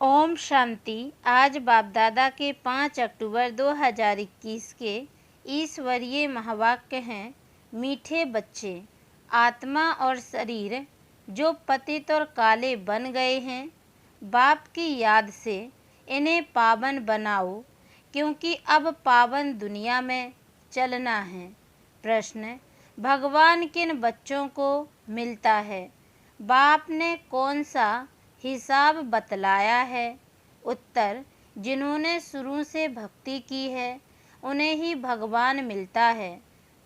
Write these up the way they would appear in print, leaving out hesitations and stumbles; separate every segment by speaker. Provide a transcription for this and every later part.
Speaker 1: ओम शांति। आज बाप दादा के 5 अक्टूबर 2021 के ईश्वरीय महावाक्य हैं। मीठे बच्चे, आत्मा और शरीर जो पतित और काले बन गए हैं, बाप की याद से इन्हें पावन बनाओ, क्योंकि अब पावन दुनिया में चलना है। प्रश्न: भगवान किन बच्चों को मिलता है? बाप ने कौन सा हिसाब बतलाया है? उत्तर: जिन्होंने शुरू से भक्ति की है उन्हें ही भगवान मिलता है।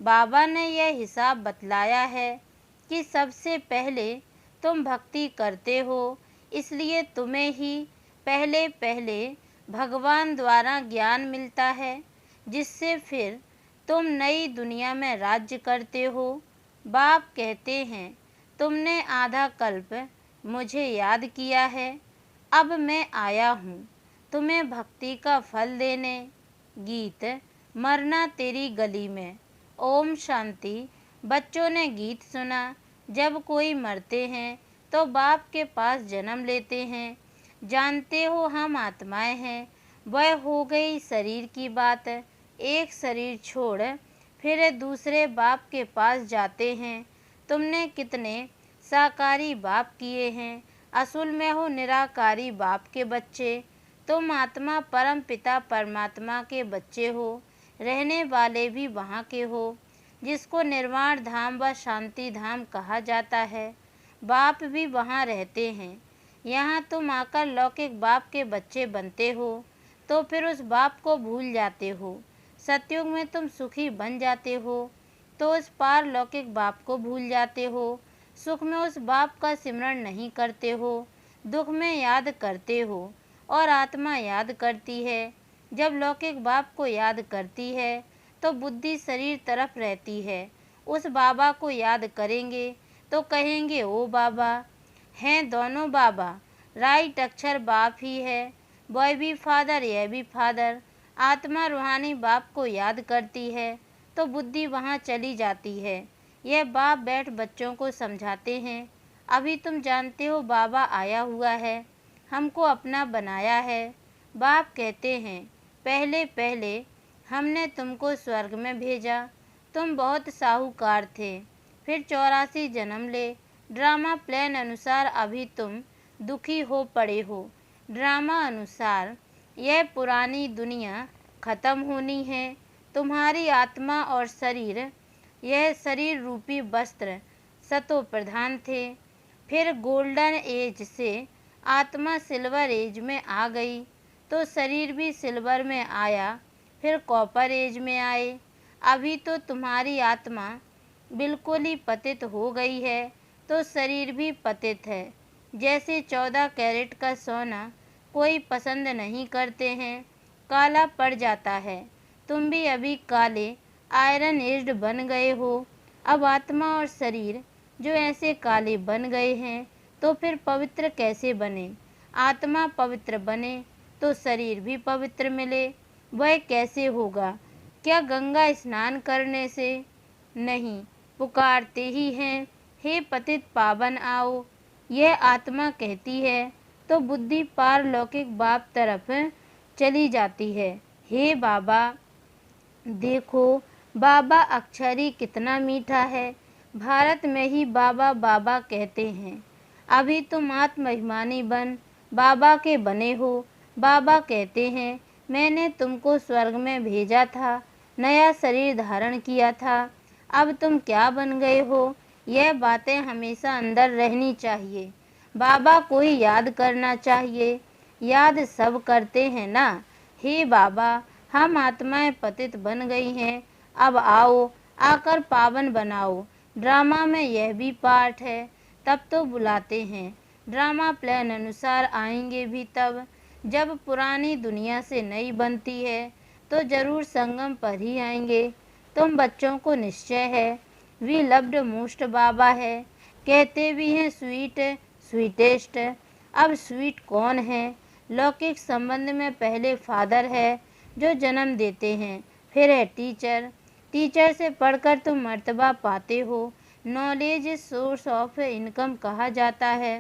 Speaker 1: बाबा ने यह हिसाब बतलाया है कि सबसे पहले तुम भक्ति करते हो, इसलिए तुम्हें ही पहले पहले भगवान द्वारा ज्ञान मिलता है, जिससे फिर तुम नई दुनिया में राज्य करते हो। बाप कहते हैं, तुमने आधा कल्प मुझे याद किया है, अब मैं आया हूँ तुम्हें भक्ति का फल देने। गीत: मरना तेरी गली में। ओम शांति। बच्चों ने गीत सुना। जब कोई मरते हैं तो बाप के पास जन्म लेते हैं। जानते हो हम आत्माएं हैं। वह हो गई शरीर की बात। एक शरीर छोड़ फिर दूसरे बाप के पास जाते हैं। तुमने कितने साकारी बाप किए हैं। असूल में हो निराकारी बाप के बच्चे। तुम आत्मा परम पिता परमात्मा के बच्चे हो। रहने वाले भी वहाँ के हो, जिसको निर्वाण धाम व शांति धाम कहा जाता है। बाप भी वहाँ रहते हैं। यहाँ तुम आकर लौकिक बाप के बच्चे बनते हो तो फिर उस बाप को भूल जाते हो। सतयुग में तुम सुखी बन जाते हो तो उस पार लौकिक बाप को भूल जाते हो। सुख में उस बाप का सिमरण नहीं करते हो, दुख में याद करते हो और आत्मा याद करती है। जब लौकिक बाप को याद करती है तो बुद्धि शरीर तरफ रहती है। उस बाबा को याद करेंगे तो कहेंगे ओ बाबा। हैं दोनों बाबा, राइट अक्षर बाप ही है। वह भी फादर, यह भी फादर। आत्मा रूहानी बाप को याद करती है तो बुद्धि वहाँ चली जाती है। यह बाप बैठ बच्चों को समझाते हैं। अभी तुम जानते हो बाबा आया हुआ है, हमको अपना बनाया है। बाप कहते हैं, पहले पहले हमने तुमको स्वर्ग में भेजा। तुम बहुत साहूकार थे, फिर 84 जन्म ले। ड्रामा प्लान अनुसार अभी तुम दुखी हो पड़े हो। ड्रामा अनुसार यह पुरानी दुनिया खत्म होनी है। तुम्हारी आत्मा और शरीर, यह शरीर रूपी वस्त्र सतो प्रधान थे। फिर गोल्डन एज से आत्मा सिल्वर एज में आ गई तो शरीर भी सिल्वर में आया, फिर कॉपर एज में आए। अभी तो तुम्हारी आत्मा बिल्कुल ही पतित हो गई है तो शरीर भी पतित है। जैसे 14 कैरेट का सोना कोई पसंद नहीं करते हैं, काला पड़ जाता है। तुम भी अभी काले आयरन एज्ड बन गए हो। अब आत्मा और शरीर जो ऐसे काले बन गए हैं तो फिर पवित्र कैसे बने? आत्मा पवित्र बने तो शरीर भी पवित्र मिले। वह कैसे होगा? क्या गंगा स्नान करने से? नहीं, पुकारते ही हैं, हे पतित पावन आओ। यह आत्मा कहती है तो बुद्धि पारलौकिक बाप तरफ चली जाती है। हे बाबा देखो, बाबा अक्षर ही कितना मीठा है। भारत में ही बाबा बाबा कहते हैं। अभी तुम आत्माभिमानी बन बाबा के बने हो। बाबा कहते हैं, मैंने तुमको स्वर्ग में भेजा था, नया शरीर धारण किया था। अब तुम क्या बन गए हो? यह बातें हमेशा अंदर रहनी चाहिए। बाबा को ही याद करना चाहिए। याद सब करते हैं ना। हे बाबा, हम आत्माएं पतित बन गई हैं, अब आओ, आकर पावन बनाओ। ड्रामा में यह भी पार्ट है, तब तो बुलाते हैं। ड्रामा प्लान अनुसार आएंगे भी तब, जब पुरानी दुनिया से नई बनती है तो जरूर संगम पर ही आएंगे। तुम बच्चों को निश्चय है, वी लव्ड मोस्ट बाबा है। कहते भी हैं स्वीट स्वीटेस्ट। अब स्वीट कौन है? लौकिक संबंध में पहले फादर है जो जन्म देते हैं, फिर है टीचर। टीचर से पढ़कर तुम मर्तबा पाते हो। नॉलेज सोर्स ऑफ इनकम कहा जाता है।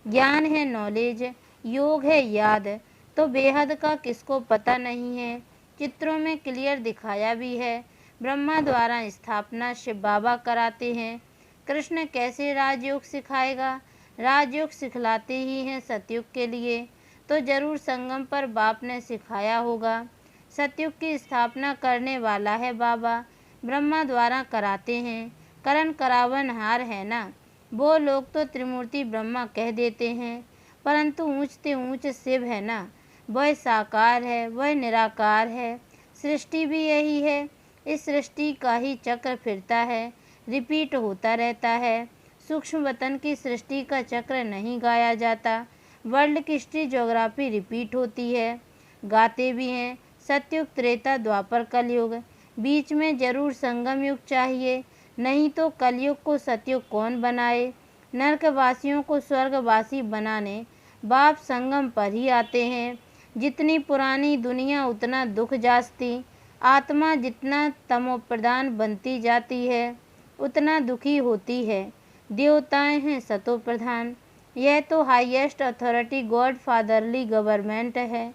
Speaker 1: ज्ञान है नॉलेज, योग है याद, तो बेहद का किसको पता नहीं है। चित्रों में क्लियर दिखाया भी है। ब्रह्मा द्वारा स्थापना शिव बाबा कराते हैं। कृष्ण कैसे राजयोग सिखाएगा? राजयोग सिखलाते ही हैं सतयुग के लिए, तो जरूर संगम पर बाप ने सिखाया होगा। सतयुग की स्थापना करने वाला है बाबा, ब्रह्मा द्वारा कराते हैं। करण करावनहार है ना, वो लोग तो त्रिमूर्ति ब्रह्मा कह देते हैं, परंतु ऊंचते ऊंच शिव है ना, वह साकार है, वह निराकार है। सृष्टि भी यही है, इस सृष्टि का ही चक्र फिरता है, रिपीट होता रहता है। सूक्ष्म वतन की सृष्टि का चक्र नहीं गाया जाता, वर्ल्ड की हिस्ट्री ज्योग्राफी रिपीट होती है। गाते भी हैं सतयुग त्रेता द्वापर कलयुग, बीच में जरूर संगम युग चाहिए, नहीं तो कलयुग को सतयुग कौन बनाए। नरकवासियों को स्वर्गवासी बनाने बाप संगम पर ही आते हैं। जितनी पुरानी दुनिया उतना दुख जाचती, आत्मा जितना तमोप्रधान बनती जाती है उतना दुखी होती है। देवताएं हैं सतो प्रधान, यह तो highest authority God fatherly government है,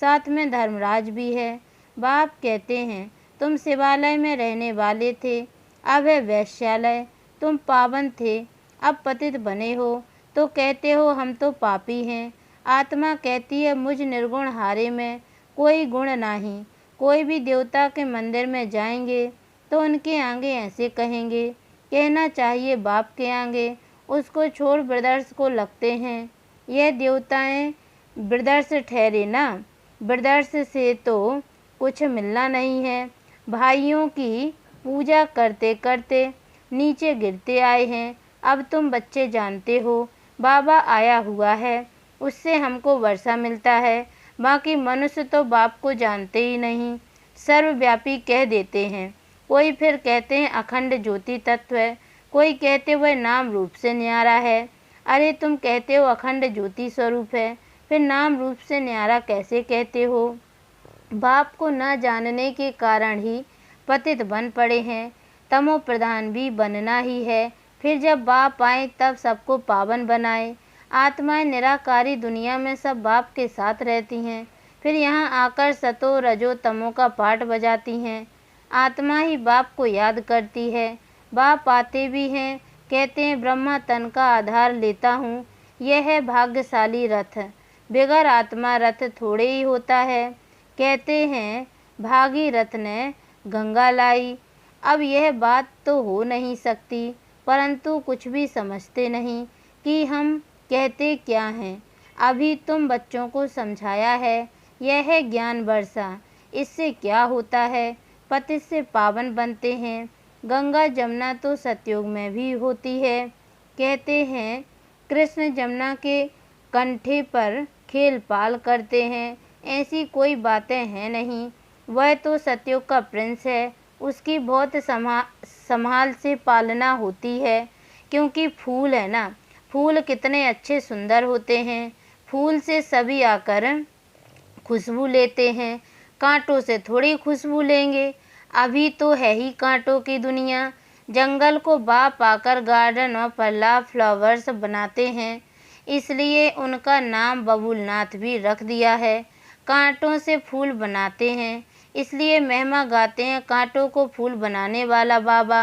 Speaker 1: साथ में धर्मराज भी है। बाप कहते हैं तुम शिवालय में रहने वाले थे, अब है वैश्यालय। तुम पावन थे, अब पतित बने हो, तो कहते हो हम तो पापी हैं। आत्मा कहती है मुझ निर्गुण हारे में कोई गुण नहीं। कोई भी देवता के मंदिर में जाएंगे तो उनके आगे ऐसे कहेंगे, कहना चाहिए बाप के आगे, उसको छोड़ ब्रदर्स को लगते हैं। यह देवताएं ब्रदर्स ठहरे ना, ब्रदर्स से तो कुछ मिलना नहीं है। भाइयों की पूजा करते करते नीचे गिरते आए हैं। अब तुम बच्चे जानते हो बाबा आया हुआ है, उससे हमको वर्षा मिलता है। बाकी मनुष्य तो बाप को जानते ही नहीं, सर्वव्यापी कह देते हैं। कोई फिर कहते हैं अखंड ज्योति तत्व है, कोई कहते वह नाम रूप से न्यारा है। अरे तुम कहते हो अखंड ज्योति स्वरूप है, फिर नाम रूप से न्यारा कैसे कहते हो? बाप को न जानने के कारण ही पतित बन पड़े हैं, तमो प्रधान भी बनना ही है। फिर जब बाप आए तब सबको पावन बनाए। आत्माएं निराकारी दुनिया में सब बाप के साथ रहती हैं, फिर यहाँ आकर सतो रजो तमो का पाठ बजाती हैं। आत्मा ही बाप को याद करती है। बाप आते भी हैं, कहते हैं ब्रह्मा तन का आधार लेता हूँ, यह है भाग्यशाली रथ, बेगर आत्मा रथ थोड़े ही होता है। कहते हैं भागी रथ ने गंगा लाई। अब यह बात तो हो नहीं सकती, परंतु कुछ भी समझते नहीं कि हम कहते क्या हैं। अभी तुम बच्चों को समझाया है, यह है ज्ञान वर्षा। इससे क्या होता है, पतित से पावन बनते हैं। गंगा जमुना तो सतयुग में भी होती है। कहते हैं कृष्ण जमुना के कंठे पर खेल पाल करते हैं, ऐसी कोई बातें हैं नहीं। वह तो सतयुग का प्रिंस है, उसकी बहुत संभाल से पालना होती है, क्योंकि फूल है ना, फूल कितने अच्छे सुंदर होते हैं। फूल से सभी आकर खुशबू लेते हैं, कांटों से थोड़ी खुशबू लेंगे। अभी तो है ही कांटों की दुनिया। जंगल को बाप आकर गार्डन और पल्ला फ्लावर्स बनाते हैं, इसलिए उनका नाम बबूलनाथ भी रख दिया है। कांटों से फूल बनाते हैं, इसलिए महिमा गाते हैं कांटों को फूल बनाने वाला बाबा।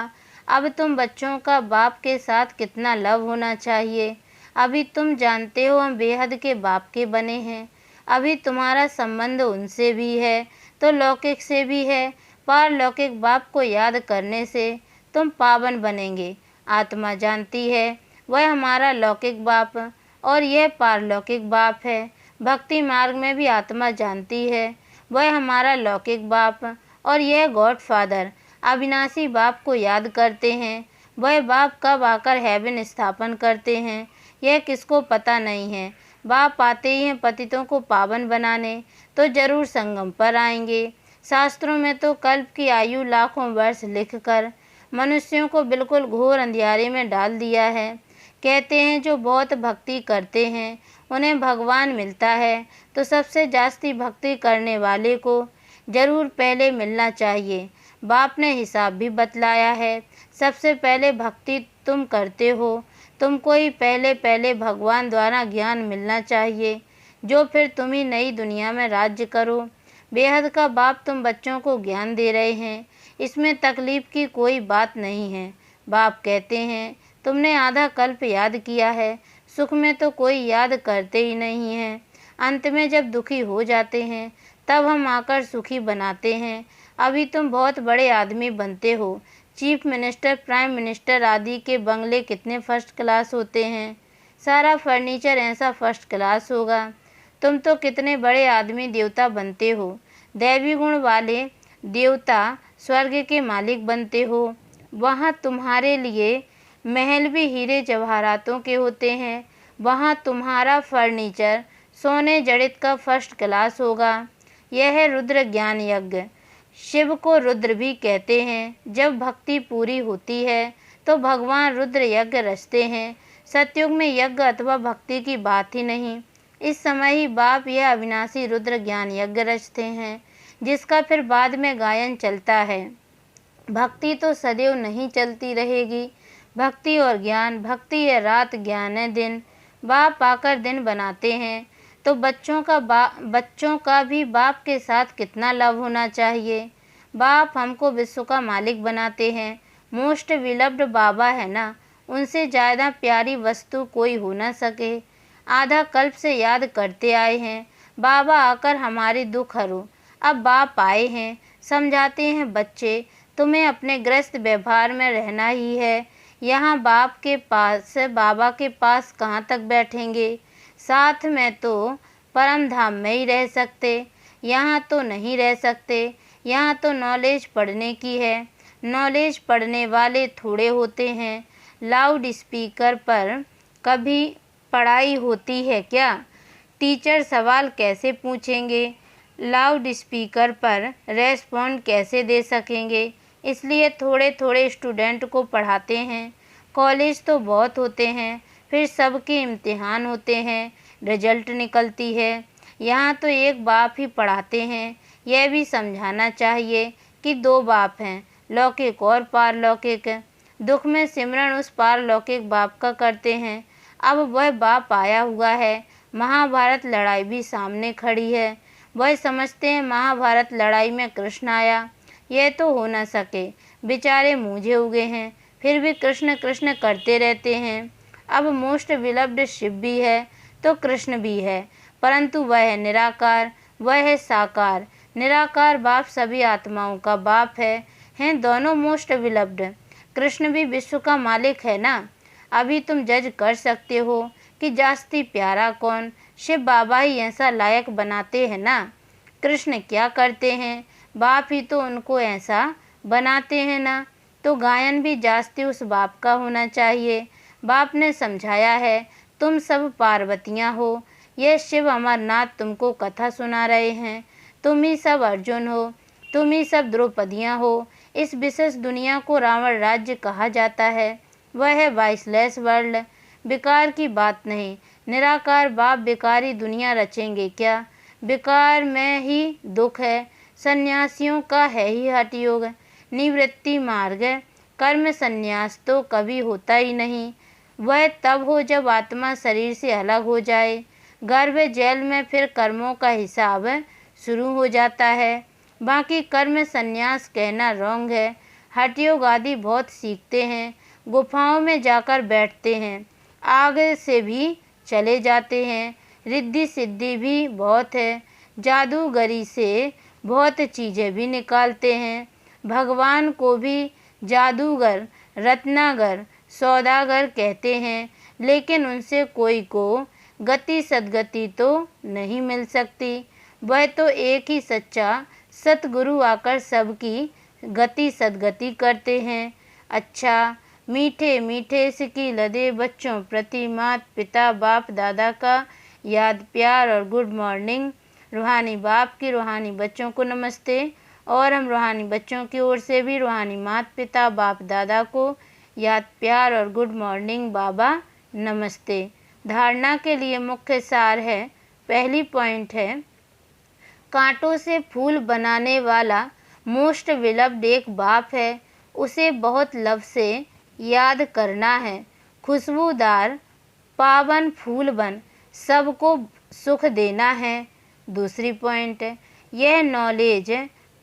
Speaker 1: अब तुम बच्चों का बाप के साथ कितना लव होना चाहिए। अभी तुम जानते हो हम बेहद के बाप के बने हैं। अभी तुम्हारा संबंध उनसे भी है तो लौकिक से भी है। पारलौकिक बाप को याद करने से तुम पावन बनेंगे। आत्मा जानती है वह हमारा लौकिक बाप और यह पारलौकिक बाप है। भक्ति मार्ग में भी आत्मा जानती है वह हमारा लौकिक बाप और यह गॉड फादर अविनाशी बाप को याद करते हैं। वह बाप कब आकर हेवन स्थापन करते हैं यह किसको पता नहीं है। बाप आते ही हैं पतितों को पावन बनाने, तो जरूर संगम पर आएंगे। शास्त्रों में तो कल्प की आयु लाखों वर्ष लिखकर मनुष्यों को बिल्कुल घोर अंधियारे में डाल दिया है। कहते हैं जो बहुत भक्ति करते हैं उन्हें भगवान मिलता है, तो सबसे जास्ती भक्ति करने वाले को जरूर पहले मिलना चाहिए। बाप ने हिसाब भी बतलाया है। सबसे पहले भक्ति तुम करते हो, तुमको ही पहले भगवान द्वारा ज्ञान मिलना चाहिए। जो फिर तुम ही नई दुनिया में राज्य करो। बेहद का बाप तुम बच्चों को ज्ञान दे रहे हैं, इसमें तकलीफ की कोई बात नहीं है। बाप कहते हैं तुमने आधा कल्प याद किया है, सुख में तो कोई याद करते ही नहीं है। अंत में जब दुखी हो जाते हैं तब हम आकर सुखी बनाते हैं। अभी तुम बहुत बड़े आदमी बनते हो, चीफ मिनिस्टर, प्राइम मिनिस्टर आदि के बंगले कितने फर्स्ट क्लास होते हैं, सारा फर्नीचर ऐसा फर्स्ट क्लास होगा। तुम तो कितने बड़े आदमी देवता बनते हो, दैवी गुण वाले देवता स्वर्ग के मालिक बनते हो। वहाँ तुम्हारे लिए महल भी हीरे जवाहरातों के होते हैं। वहाँ तुम्हारा फर्नीचर सोने जड़ित का फर्स्ट क्लास होगा। यह है रुद्र ज्ञान यज्ञ। शिव को रुद्र भी कहते हैं। जब भक्ति पूरी होती है तो भगवान रुद्र यज्ञ रचते हैं। सतयुग में यज्ञ अथवा भक्ति की बात ही नहीं। इस समय ही बाप यह अविनाशी रुद्र ज्ञान यज्ञ रचते हैं, जिसका फिर बाद में गायन चलता है। भक्ति तो सदैव नहीं चलती रहेगी। भक्ति और ज्ञान, भक्ति है रात, ज्ञान है दिन। बाप आकर दिन बनाते हैं तो बच्चों का भी बाप के साथ कितना लव होना चाहिए। बाप हमको विश्व का मालिक बनाते हैं। मोस्ट विलव्ड बाबा है ना, उनसे ज़्यादा प्यारी वस्तु कोई हो ना सके। आधा कल्प से याद करते आए हैं, बाबा आकर हमारे दुख हरो। अब बाप आए हैं, समझाते हैं बच्चे तुम्हें अपने ग्रस्त व्यवहार में रहना ही है। यहाँ बाप के पास, बाबा के पास कहाँ तक बैठेंगे। साथ में तो परम धाम में ही रह सकते, यहाँ तो नहीं रह सकते। यहाँ तो नॉलेज पढ़ने की है, नॉलेज पढ़ने वाले थोड़े होते हैं। लाउड स्पीकर पर कभी पढ़ाई होती है क्या? टीचर सवाल कैसे पूछेंगे? लाउड स्पीकर पर रेस्पॉन्ड कैसे दे सकेंगे? इसलिए थोड़े थोड़े स्टूडेंट को पढ़ाते हैं। कॉलेज तो बहुत होते हैं, फिर सबके इम्तिहान होते हैं, रिजल्ट निकलती है। यहाँ तो एक बाप ही पढ़ाते हैं। यह भी समझाना चाहिए कि दो बाप हैं, लौकिक और पारलौकिक। दुख में सिमरन उस पारलौकिक बाप का करते हैं। अब वह बाप आया हुआ है। महाभारत लड़ाई भी सामने खड़ी है। वह समझते हैं महाभारत लड़ाई में कृष्ण आया। यह तो हो न सके, बेचारे मूझे उगे हैं, फिर भी कृष्ण कृष्ण करते रहते हैं। अब मोस्ट विलव्ड शिव भी है तो कृष्ण भी है, परंतु वह है निराकार, वह है साकार। निराकार बाप सभी आत्माओं का बाप है। हैं दोनों मोस्ट विलव्ड। कृष्ण भी विश्व का मालिक है ना। अभी तुम जज कर सकते हो कि जास्ती प्यारा कौन। शिव बाबा ही ऐसा लायक बनाते हैं ना। कृष्ण क्या करते हैं, बाप ही तो उनको ऐसा बनाते हैं ना। तो गायन भी जास्ती उस बाप का होना चाहिए। बाप ने समझाया है तुम सब पार्वतियाँ हो। यह शिव अमरनाथ तुमको कथा सुना रहे हैं। तुम ही सब अर्जुन हो, तुम ही सब द्रौपदियाँ हो। इस विशेष दुनिया को रावण राज्य कहा जाता है। वह है वाइसलेस वर्ल्ड। बेकार की बात नहीं। निराकार बाप बेकारी दुनिया रचेंगे क्या? बेकार में ही दुख है। सन्यासियों का है ही हठ योग, निवृत्ति मार्ग। कर्म संन्यास तो कभी होता ही नहीं। वह तब हो जब आत्मा शरीर से अलग हो जाए। गर्भ जेल में फिर कर्मों का हिसाब शुरू हो जाता है। बाकी कर्म संन्यास कहना रॉन्ग है। हठ योग आदि बहुत सीखते हैं, गुफाओं में जाकर बैठते हैं, आग से भी चले जाते हैं। रिद्धि सिद्धि भी बहुत है, जादूगरी से बहुत चीज़ें भी निकालते हैं। भगवान को भी जादूगर, रत्नागर, सौदागर कहते हैं, लेकिन उनसे कोई को गति सद्गति तो नहीं मिल सकती। वह तो एक ही सच्चा सतगुरु आकर सबकी गति सद्गति करते हैं। अच्छा, मीठे मीठे सिकी लदे बच्चों प्रति माता पिता बाप दादा का याद प्यार और गुड मॉर्निंग। रूहानी बाप की रूहानी बच्चों को नमस्ते। और हम रूहानी बच्चों की ओर से भी रूहानी माता पिता बाप दादा को याद प्यार और गुड मॉर्निंग बाबा नमस्ते। धारणा के लिए मुख्य सार है। पहली पॉइंट है, कांटों से फूल बनाने वाला मोस्ट विलव्ड एक बाप है। उसे बहुत लव से याद करना है। खुशबूदार पावन फूल बन सबको सुख देना है। दूसरी पॉइंट, यह नॉलेज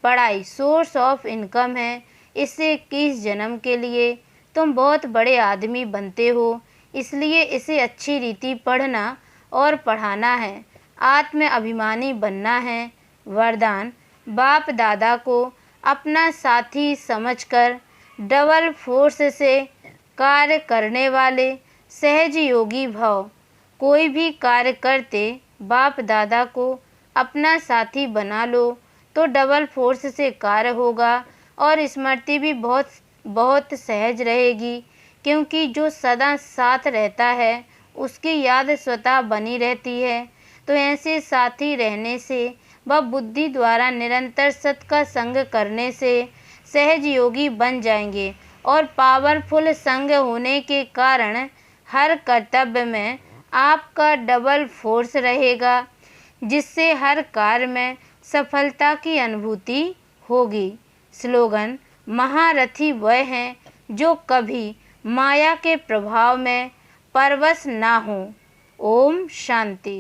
Speaker 1: पढ़ाई सोर्स ऑफ इनकम है। इससे 21 जन्म के लिए तुम बहुत बड़े आदमी बनते हो, इसलिए इसे अच्छी रीति पढ़ना और पढ़ाना है। आत्म अभिमानी बनना है। वरदान, बाप दादा को अपना साथी समझकर डबल फोर्स से कार्य करने वाले सहज योगी भव। कोई भी कार्य करते बाप दादा को अपना साथी बना लो तो डबल फोर्स से कार्य होगा और स्मृति भी बहुत सहज रहेगी, क्योंकि जो सदा साथ रहता है उसकी याद स्वतः बनी रहती है। तो ऐसे साथी रहने से व बुद्धि द्वारा निरंतर सत का संग करने से सहज योगी बन जाएंगे और पावरफुल संग होने के कारण हर कर्तव्य में आपका डबल फोर्स रहेगा, जिससे हर कार्य में सफलता की अनुभूति होगी। स्लोगन, महारथी वह हैं जो कभी माया के प्रभाव में परवश ना हो। ओम शांति।